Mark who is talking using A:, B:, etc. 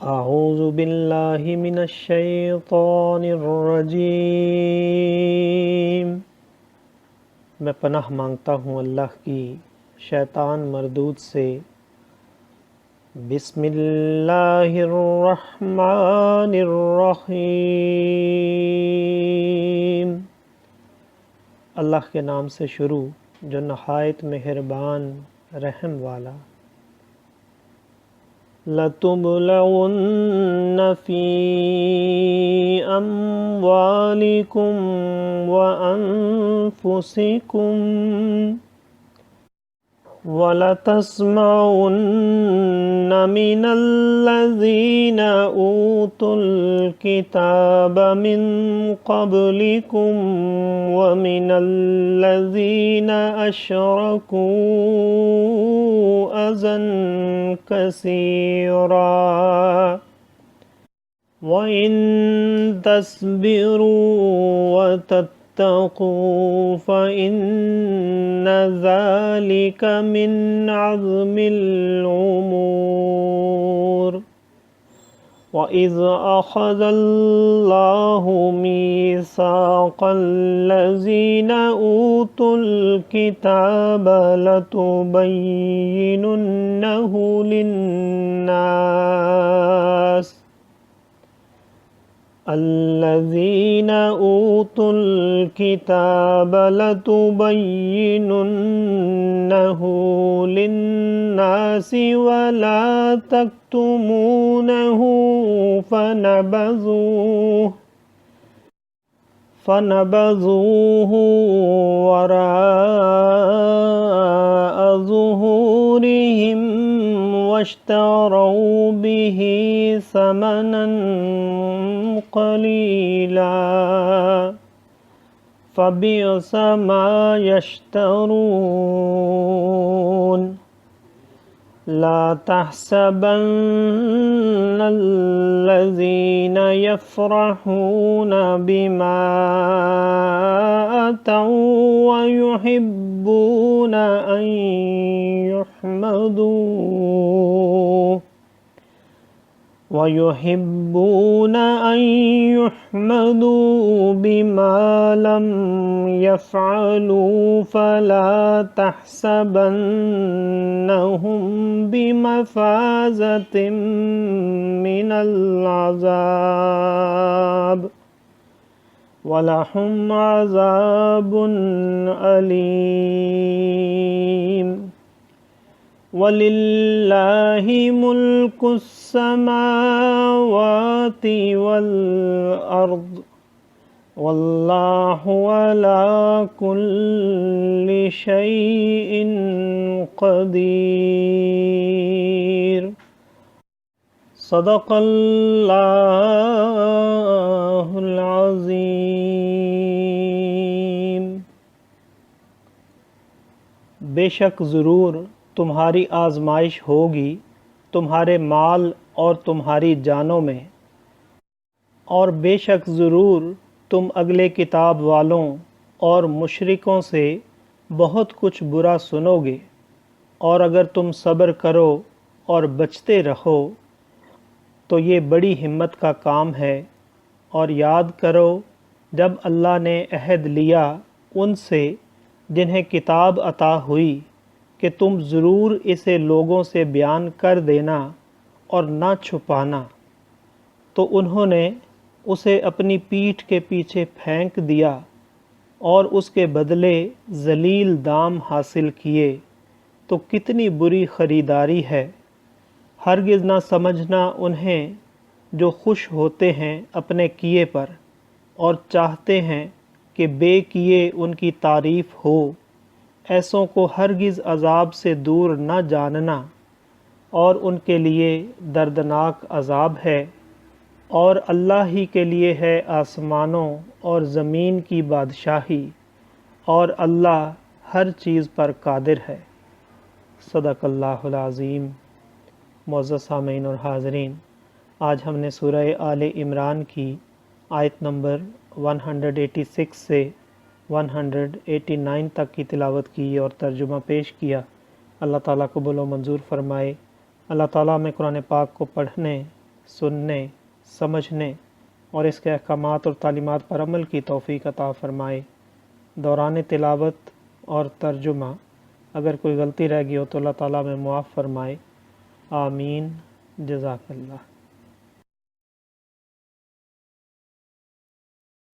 A: اعوذ باللہ من الشیطان الرجیم، میں پناہ مانگتا ہوں اللہ کی شیطان مردود سے۔ بسم اللہ الرحمن الرحیم، اللہ کے نام سے شروع جو نہایت مہربان رحم والا۔ لَتُبْلَوُنَّ فِي أَمْوَالِكُمْ وَأَنفُسِكُمْ وَلَتَسْمَعُنَّ مِنَ الَّذِينَ أُوتُوا الْكِتَابَ مِنْ قَبْلِكُمْ وَمِنَ الَّذِينَ أَشْرَكُوا أَذًى كَثِيرًا وَإِن تَصْبِرُوا وَتَتَّقُوا فَإِنَّ ذَلِكَ مِنْ عَزْمِ الْأُمُورِ وَإِذْ أَخَذَ اللَّهُ مِيثَاقَ الَّذِينَ أُوتُوا الْكِتَابَ لَتُبَيِّنُنَّهُ لِلنَّاسِ الذين أوتوا الكتاب لتبيننه للناس ولا تكتمونه فنبذوه وراء ظهورهم واشتروا به ثمنا قليلا فبئس ما يشترون لا تحسبن الذين يفرحون بما أتوا ويحبون أن يحمدوا بما لم يفعلوا فلا تحسبنهم بمفازة من العذاب وَلَهُمْ عَذَابٌ أَلِيمٌ وَلِلَّهِ مُلْكُ السَّمَاوَاتِ وَالْأَرْضِ وَاللَّهُ عَلَى كُلِّ شَيْءٍ قَدِيرٌ صدق اللہ العظیم۔ بے شک ضرور تمہاری آزمائش ہوگی تمہارے مال اور تمہاری جانوں میں، اور بے شک ضرور تم اگلے کتاب والوں اور مشرکوں سے بہت کچھ برا سنو گے، اور اگر تم صبر کرو اور بچتے رہو تو یہ بڑی ہمت کا کام ہے۔ اور یاد کرو جب اللہ نے عہد لیا ان سے جنہیں کتاب عطا ہوئی کہ تم ضرور اسے لوگوں سے بیان کر دینا اور نہ چھپانا، تو انہوں نے اسے اپنی پیٹھ کے پیچھے پھینک دیا اور اس کے بدلے ذلیل دام حاصل کیے، تو کتنی بری خریداری ہے۔ ہرگز نہ سمجھنا انہیں جو خوش ہوتے ہیں اپنے کیے پر اور چاہتے ہیں کہ بے کیے ان کی تعریف ہو، ایسوں کو ہرگز عذاب سے دور نہ جاننا، اور ان کے لیے دردناک عذاب ہے۔ اور اللہ ہی کے لیے ہے آسمانوں اور زمین کی بادشاہی، اور اللہ ہر چیز پر قادر ہے۔ صدق اللہ العظیم۔ معزز سامعین اور حاضرین، آج ہم نے سورہ آل عمران کی آیت نمبر 186 سے 189 تک کی تلاوت کی اور ترجمہ پیش کیا۔ اللہ تعالیٰ قبول و منظور فرمائے۔ اللہ تعالیٰ میں قرآن پاک کو پڑھنے، سننے، سمجھنے اور اس کے احکامات اور تعلیمات پر عمل کی توفیق عطا فرمائے۔ دوران تلاوت اور ترجمہ اگر کوئی غلطی رہ گئی ہو تو اللہ تعالیٰ میں معاف فرمائے، آمین۔ جزاک اللہ۔